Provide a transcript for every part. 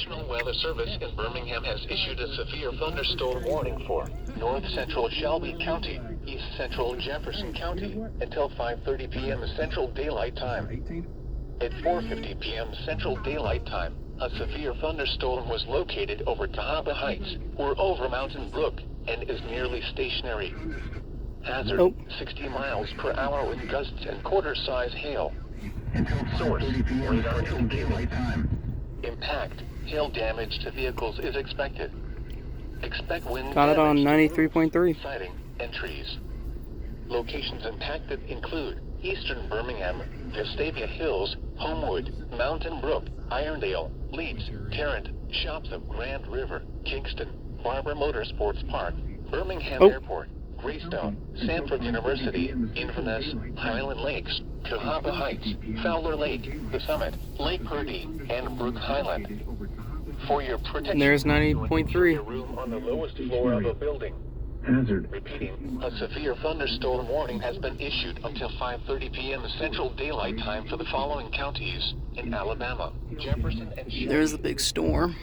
National Weather Service in Birmingham has issued a severe thunderstorm warning for north central Shelby County, east central Jefferson County, until 5:30 p.m. Central Daylight Time. At 4:50 p.m. Central Daylight Time, a severe thunderstorm was located over Cahaba Heights, or over Mountain Brook, and is nearly stationary. Hazard, 60 miles per hour wind gusts and quarter-size hail. Source, radar indicated. Impact, hail damage to vehicles is expected. Expect wind Got it on damage to 93.3. siding and trees. Locations impacted include eastern Birmingham, Vestavia Hills, Homewood, Mountain Brook, Irondale, Leeds, Tarrant, Shops of Grand River, Kingston, Barber Motorsports Park, Birmingham Airport, Greystone, Sanford University, Inverness, Highland Lakes, Cahaba Heights, Fowler Lake, The Summit, Lake Purdy, and Brook Highland. For your protection, And there's 90.3. your room on the lowest floor of a building. Hazard. Repeating, a severe thunderstorm warning has been issued until 5:30 p.m. Central Daylight Time for the following counties in Alabama, Jefferson, and Shelby. There's the big storm.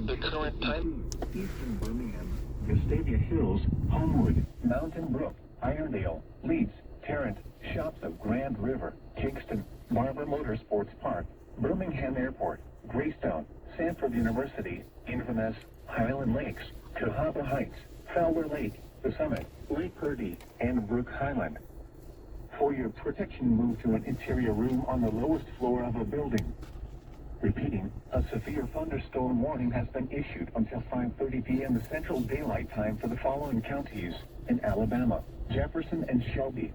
The current time. Eastern Birmingham, Vestavia Hills, Homewood, Mountain Brook, Irondale, Leeds, Tarrant, Shops of Grand River, Kingston, Barber Motorsports Park, Birmingham Airport, Greystone, Sanford University, Inverness, Highland Lakes, Cahaba Heights, Fowler Lake, The Summit, Lake Purdy, and Brook Highland. For your protection, move to an interior room on the lowest floor of a building. Repeating, a severe thunderstorm warning has been issued until 5:30 p.m. Central Daylight Time for the following counties in Alabama, Jefferson, and Shelby.